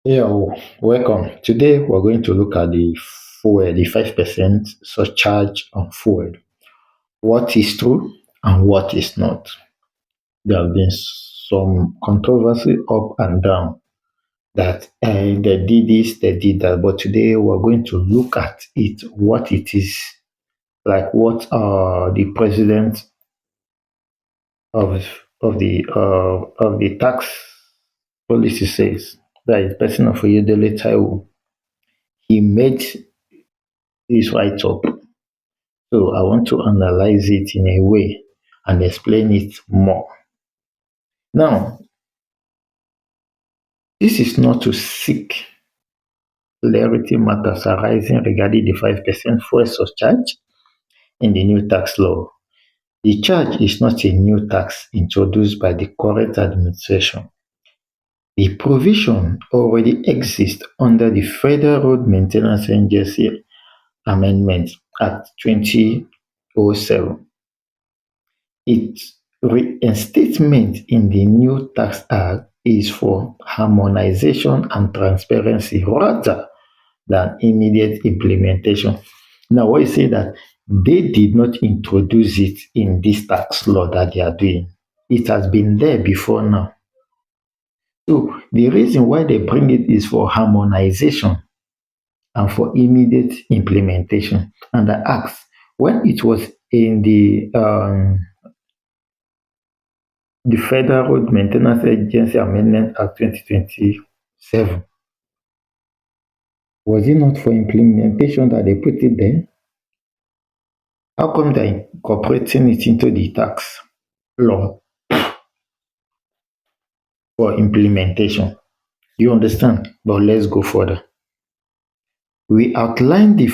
Welcome. Today we're going to look at the 5% surcharge on fuel. What is true and what is not. There have been some controversy up and down that they did this, they did that, but today we're going to look at it, what it is, like what the president of of the tax policy says. That is person of Oyedele Taiwo. He made this write up. So I want to analyze it in a way and explain it more. Now, this is not to seek clarity matters arising regarding the 5% fuel surcharge in the new tax law. The charge is not a new tax introduced by the current administration. The provision already exists under the Federal Road Maintenance Agency Amendment Act 2007. Its reinstatement in the new tax act is for harmonization and transparency rather than immediate implementation. Now, why say that they did not introduce it in this tax law that they are doing? It has been there before now. So the reason why they bring it is for harmonization and for immediate implementation. And I asked, when it was in the Federal Road Maintenance Agency Amendment Act 2027. Was it not for implementation that they put it there? How come they're incorporating it into the tax law for implementation? You understand? But let's go further. We outline the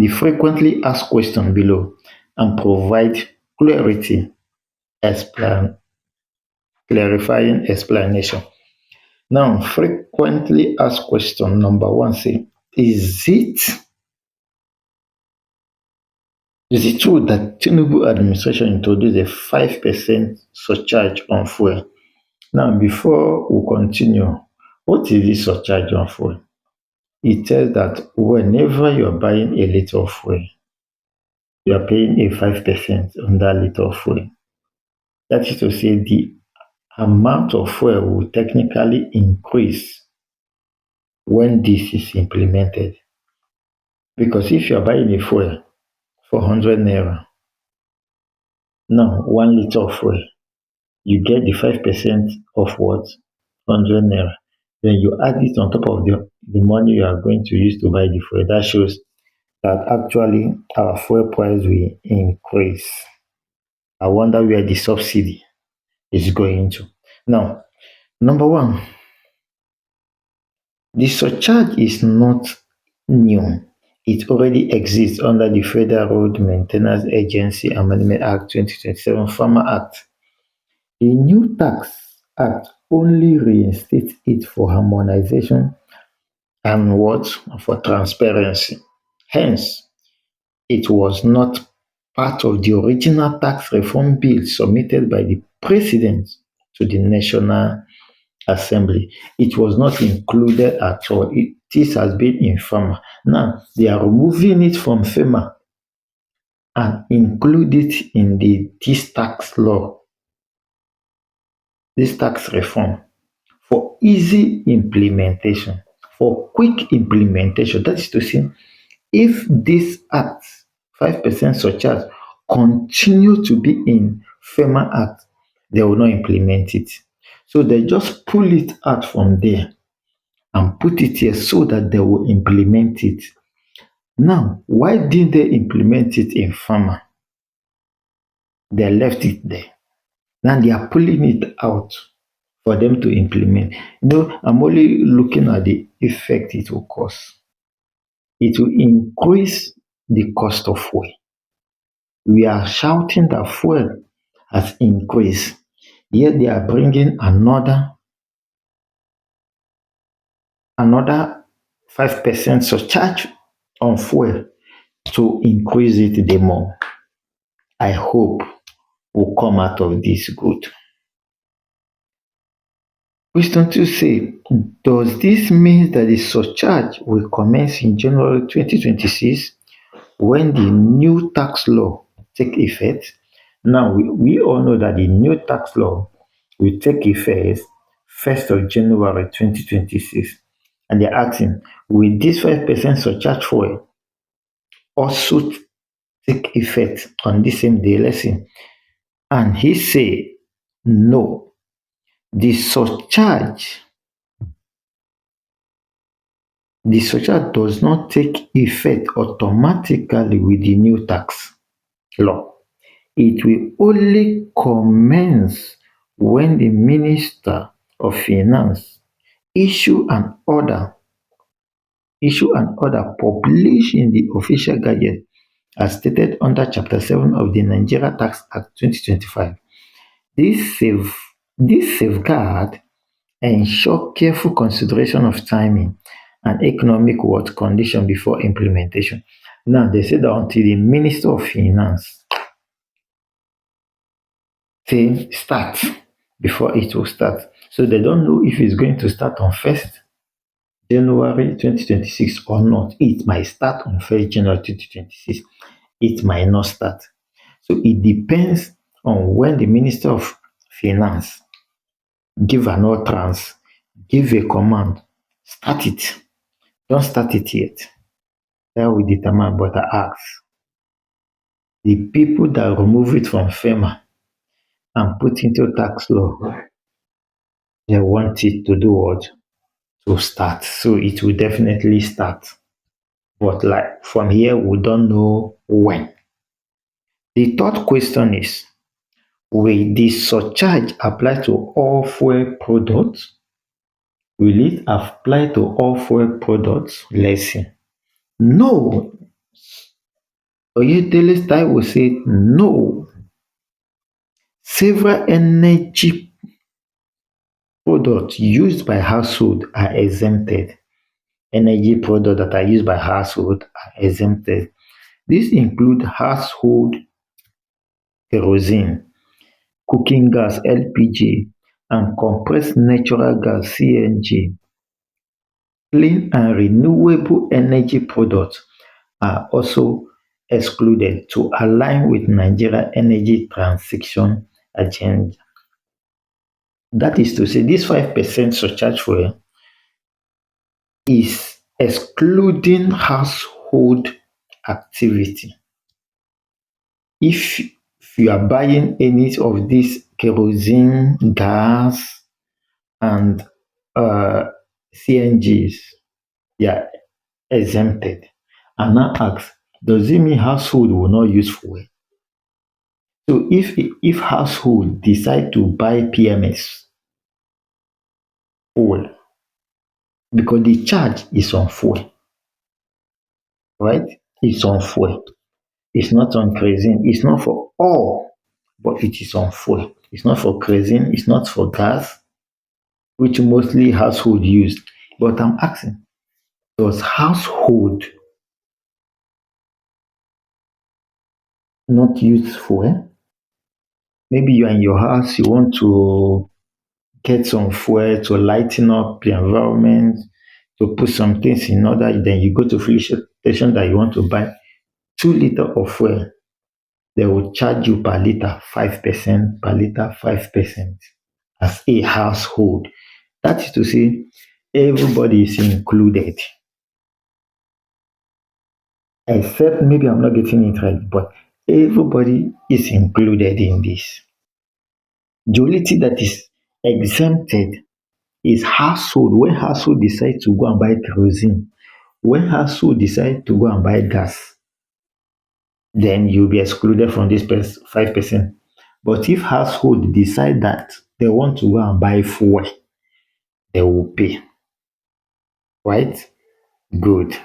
frequently asked question below and provide clarity, explan, clarifying explanation. Now, frequently asked question number one say, is it true that Tinubu administration introduced a 5% surcharge on fuel? Now, before we continue, what is this surcharge on fuel? It tells that whenever you are buying a liter of fuel, you are paying a 5% on that liter of fuel. That is to say, the amount of fuel will technically increase when this is implemented. Because if you are buying a fuel for 100 naira, now 1 liter of fuel, you get the 5% of what? 100 naira. Then you add it on top of the money you are going to use to buy the fuel. That shows that actually our fuel price will increase. I wonder where the subsidy is going to. Now, number one, the surcharge is not new. It already exists under the Federal Road Maintenance Agency Amendment Act 2027 Farmer Act. A new tax act only reinstates it for harmonization and what? For transparency. Hence, it was not part of the original tax reform bill submitted by the president to the National Assembly. It was not included at all. This has been in FEMA. Now, they are removing it from FEMA and include it in this tax law, this tax reform, for easy implementation, for quick implementation. That is to say, if this act, 5% surcharge, continue to be in FEMA Act, they will not implement it. So they just pull it out from there and put it here so that they will implement it. Now, why didn't they implement it in FEMA? They left it there. Now they are pulling it out for them to implement. I'm only looking at the effect it will cause. It will increase the cost of fuel. We are shouting that fuel has increased, yet they are bringing another 5% surcharge on fuel to increase it the more. I hope we'll come out of this good. Question 2 say, does this mean that the surcharge will commence in January 2026 when the new tax law take effect? Now, we all know that the new tax law will take effect 1st of January 2026. And they're asking, will this 5% surcharge fuel also take effect on the same day? Let's see. And he say, no, the surcharge The surcharge does not take effect automatically with the new tax law. It will only commence when the Minister of Finance issue an order published in the official gazette as stated under Chapter 7 of the Nigeria Tax Act 2025. This, save, this safeguard ensure careful consideration of timing and economic world condition before implementation. Now, they said that until the Minister of Finance say start before it will start. So they don't know if it's going to start on 1st January 2026 or not. It might start on 1st January 2026. It might not start. So it depends on when the Minister of Finance give an utterance, give a command, start it. Don't start it yet. That will determine, but I ask the people that remove it from FEMA and put into tax law, they want it to do what? To start. So it will definitely start. But like from here, we don't know when. The third question is, will the surcharge apply to all fuel products? Will it apply to all fuel products? Let's see. No. Oyedele style will say no. Several energy products used by household are exempted. Energy products that are used by household are exempted. These include household kerosene, cooking gas (LPG), and compressed natural gas (CNG). Clean and renewable energy products are also excluded to align with Nigeria energy transition agenda. That is to say, this 5% surcharge fuel is excluding household activity. If you are buying any of these kerosene, gas, and CNGs, they are exempted. And now ask, does it mean household will not use fuel? So if household decide to buy PMS fuel, because the charge is on fuel, right? It's on fuel. It's not on kerosene. It's not for all, but it is on fuel. It's not for kerosene. It's not for gas, which mostly household use. But I'm asking, does household not use fuel? Maybe you're in your house, you want to get some fuel to lighten up the environment, to put some things in order. Then you go to fuel station that you want to buy 2 liters of fuel. They will charge you per liter 5%, per liter 5% as a household. That is to say, everybody is included. Except maybe I'm not getting it right, but everybody is included in this. The only thing that is exempted is household. When household decide to go and buy kerosene, when household decide to go and buy gas, then you'll be excluded from this 5%. But if household decide that they want to go and buy fuel, they will pay. Right? Good.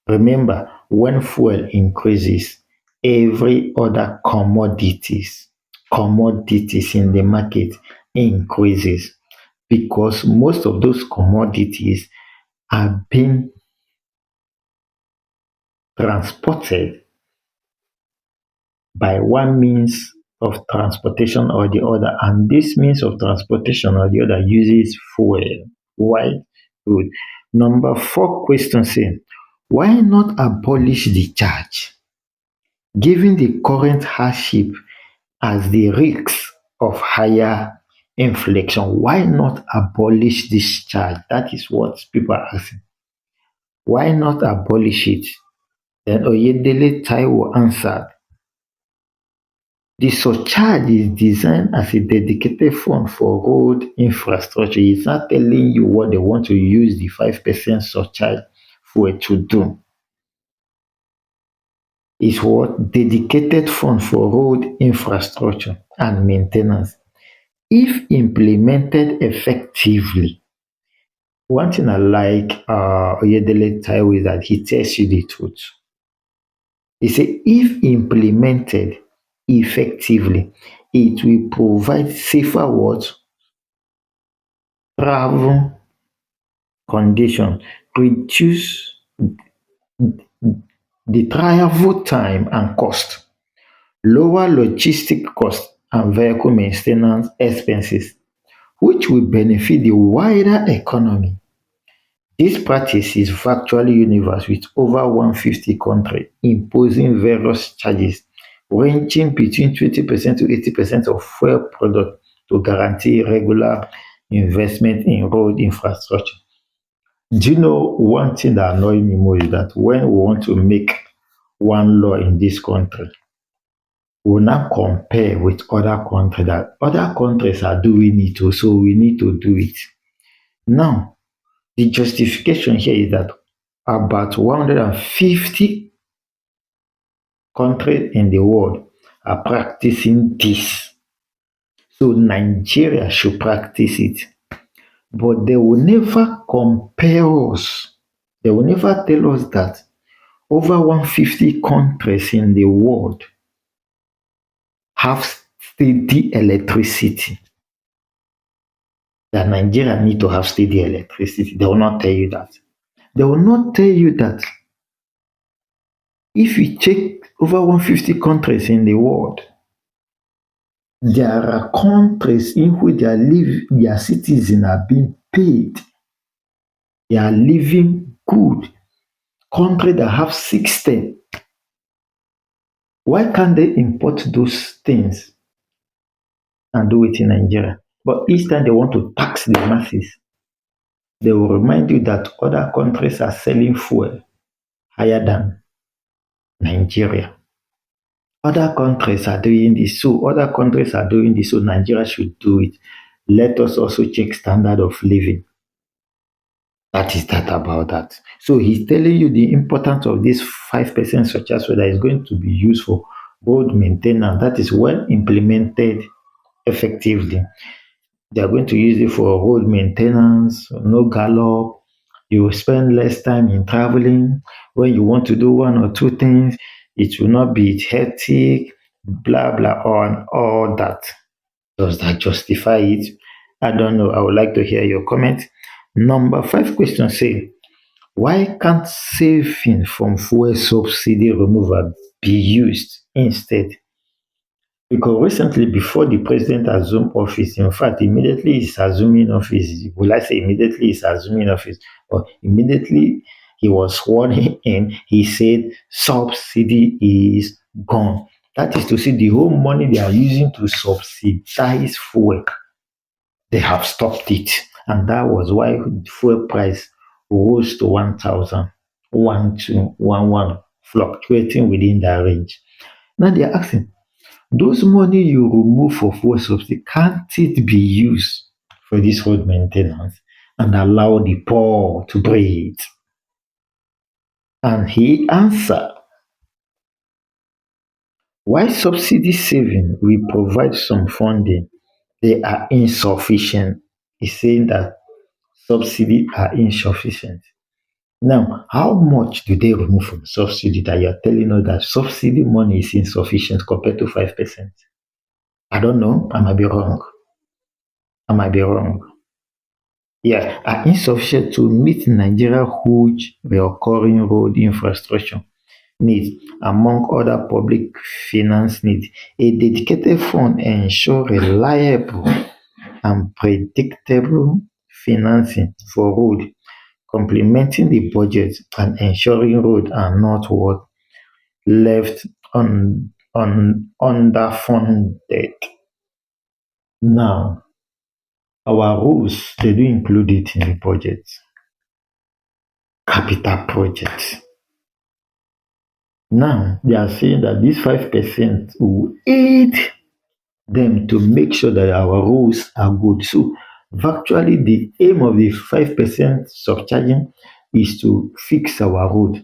Remember, when fuel increases, every other commodities in the market increases because most of those commodities are being transported by one means of transportation or the other, and this means of transportation or the other uses fuel. Why? Good. Number four question say, why not abolish the charge? Given the current hardship as the risks of higher inflation, why not abolish this charge? That is what people are asking. Why not abolish it? Then Oyedele Taiwo answered, the surcharge is designed as a dedicated fund for road infrastructure. It's not telling you what they want to use the 5% surcharge for to do. It's what dedicated fund for road infrastructure and maintenance. If implemented effectively, one thing I like Oyedele Taiwo is that he tells you the truth. He said, if implemented effectively, it will provide safer what? Travel conditions, reduce the travel time and cost, lower logistic cost and vehicle maintenance expenses, which will benefit the wider economy. This practice is virtually universal with over 150 countries imposing various charges ranging between 20% to 80% of fuel product to guarantee regular investment in road infrastructure. Do you know one thing that annoys me more is that when we want to make one law in this country, we will now compare with other countries that other countries are doing it too, so we need to do it. Now, the justification here is that about 150 countries in the world are practicing this. So Nigeria should practice it. But they will never compare us. They will never tell us that over 150 countries in the world have steady electricity. That Nigeria need to have steady electricity. They will not tell you that. They will not tell you that if you check over 150 countries in the world, there are countries in which their citizens are being paid. They are living good. Countries that have system. Why can't they import those things and do it in Nigeria? But each time they want to tax the masses, they will remind you that other countries are selling fuel higher than Nigeria. Other countries are doing this, so other countries are doing this, so Nigeria should do it. Let us also check standard of living. That is that about that. So he's telling you the importance of this 5% surcharge so that it's going to be used for road maintenance. That is when implemented effectively. They are going to use it for road maintenance, no gallop. You will spend less time in traveling. When you want to do one or two things, it will not be hectic, blah, blah, on all that. Does that justify it? I don't know. I would like to hear your comment. Number five question say, why can't saving from fuel subsidy removal be used instead? Because recently, before the president assumed office, in fact, immediately he's assuming office, will I say immediately he's assuming office, or immediately he was sworn in, he said subsidy is gone. That is to say, the whole money they are using to subsidize fuel, they have stopped it. And that was why fuel price rose to 1,000, 1,211, fluctuating within that range. Now they are asking, those money you remove for fuel subsidy, can't it be used for this road maintenance and allow the poor to breathe? And he answered, while subsidy saving will provide some funding, they are insufficient. He's saying that subsidy are insufficient. Now, how much do they remove from subsidy that you're telling us that subsidy money is insufficient compared to 5%? I don't know. I might be wrong. I might be wrong. Yeah, are insufficient to meet Nigeria's huge recurring road infrastructure needs, among other public finance needs. A dedicated fund ensures reliable and predictable financing for road, complementing the budget and ensuring roads are not what left underfunded. Now, our rules they do include it in the budget. Capital projects. Now they are saying that this 5% will aid them to make sure that our roads are good. So virtually the aim of the 5% surcharging is to fix our road.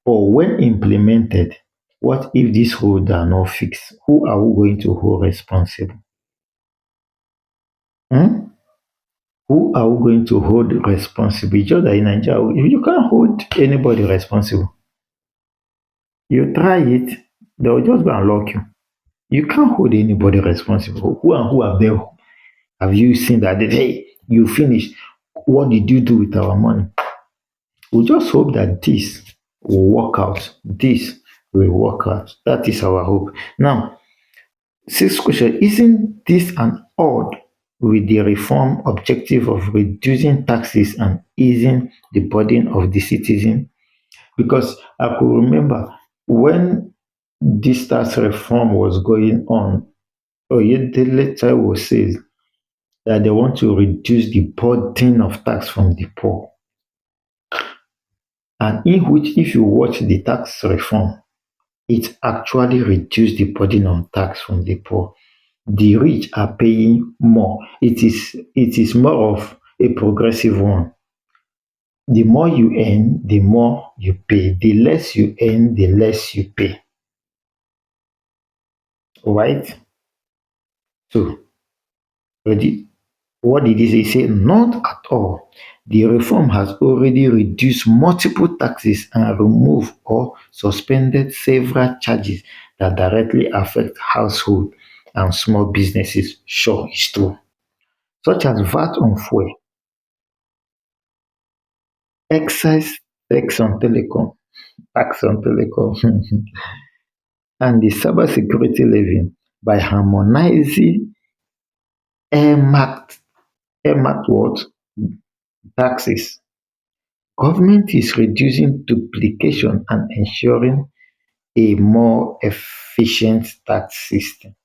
But when implemented, what if these roads are not fixed? Who are we going to hold responsible? Hmm? Who are we going to hold responsible? Just that in Nigeria, you can't hold anybody responsible. You try it, they'll just go and lock you. You can't hold anybody responsible. Who and who have you seen that they, hey, you finished? What did you do with our money? We just hope that this will work out. This will work out. That is our hope. Now, sixth question, isn't this an odd with the reform objective of reducing taxes and easing the burden of the citizen? Because I could remember when this tax reform was going on, Oyedele Taiwo says that they want to reduce the burden of tax from the poor. And in which, if you watch the tax reform, it actually reduced the burden on tax from the poor. The rich are paying more. It is more of a progressive one. The more you earn, the more you pay. The less you earn, the less you pay. Right? So, ready? What did he say? He said, not at all. The reform has already reduced multiple taxes and removed or suspended several charges that directly affect household and small businesses. Sure, it's true. Such as VAT on fuel, excise tax on telecom, tax on telecom, and the cybersecurity levy by harmonizing earmarked what? Taxes. Government is reducing duplication and ensuring a more efficient tax system.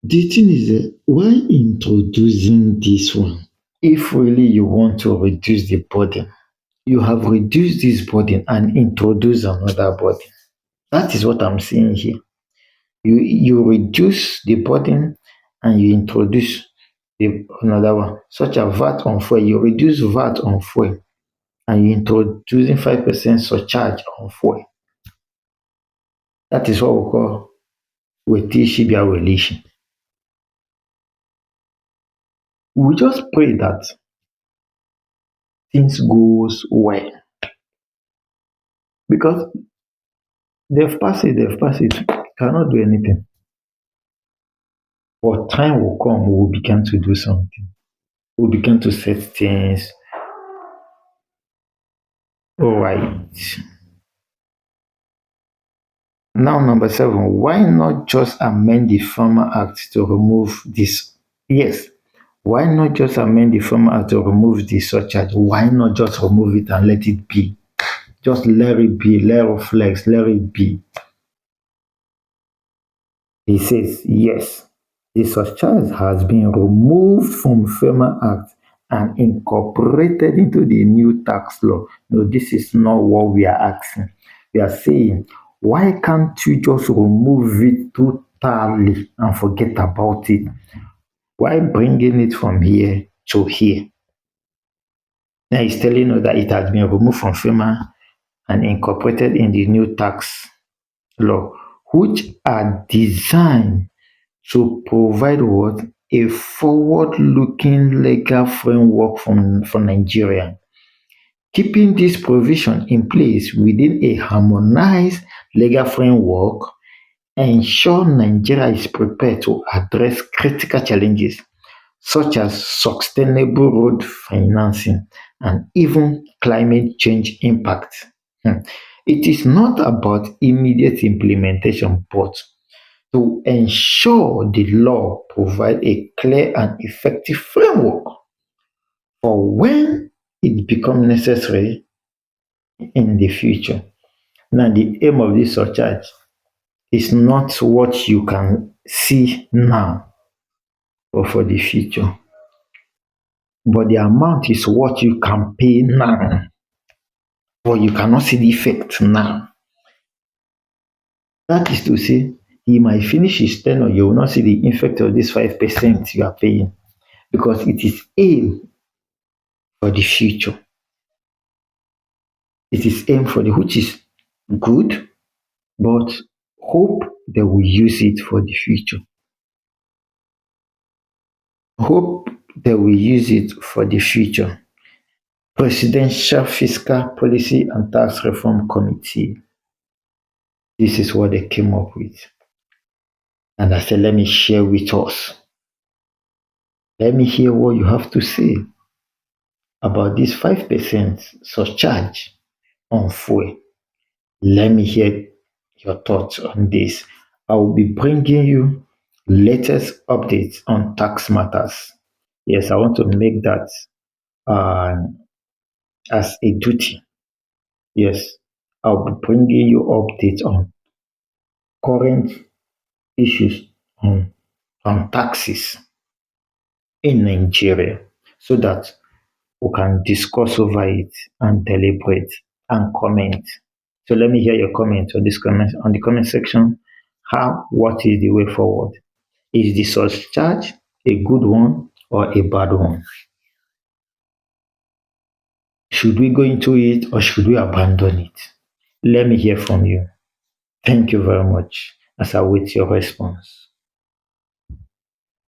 The thing is why introducing this one? If really you want to reduce the burden, you have reduced this burden and introduce another burden. That is what I'm saying here. You reduce the burden and you introduce another one, such as VAT on fuel. You reduce VAT on fuel and you introducing 5% surcharge on fuel. That is what we call Wetishibia Welishi. We just pray that things goes well because they've passed it, cannot do anything. But time will come, we will begin to do something. We'll begin to set things right. Now, number seven, why not just amend the Farmer Act to remove this? Yes, why not just amend the Farmer Act to remove the surcharge? Why not just remove it and let it be? Just let it be, let it flex, let it be. He says, yes, the surcharge has been removed from Farmer Act and incorporated into the new tax law. No, this is not what we are asking. We are saying, why can't you just remove it totally and forget about it? Why bringing it from here to here? Now he's telling us that it has been removed from FEMA and incorporated in the new tax law, which are designed to provide what? A forward-looking legal framework for Nigeria. Keeping this provision in place within a harmonized legal framework ensure Nigeria is prepared to address critical challenges such as sustainable road financing and even climate change impact. Hmm. It is not about immediate implementation, but to ensure the law provide a clear and effective framework for when it becomes necessary in the future. Now, the aim of this surcharge is not what you can see now or for the future, but the amount is what you can pay now, but you cannot see the effect now. That is to say, he might finish his tenure, you will not see the effect of this 5% you are paying because it is aimed for the future. It is aimed for the which is good, but hope they will use it for the future. Hope they will use it for the future. Presidential Fiscal Policy and Tax Reform Committee. This is what they came up with. And I said, let me share with us. Let me hear what you have to say about this 5% surcharge on fuel. Let me hear your thoughts on this. I will be bringing you latest updates on tax matters. Yes, I want to make that uh, as a duty. Yes, I'll be bringing you updates on current issues on taxes in Nigeria so that we can discuss over it and deliberate and comment. So let me hear your comment on this comment on the comment section. What is the way forward? Is the surcharge a good one or a bad one? Should we go into it or should we abandon it? Let me hear from you. Thank you very much as I wait your response.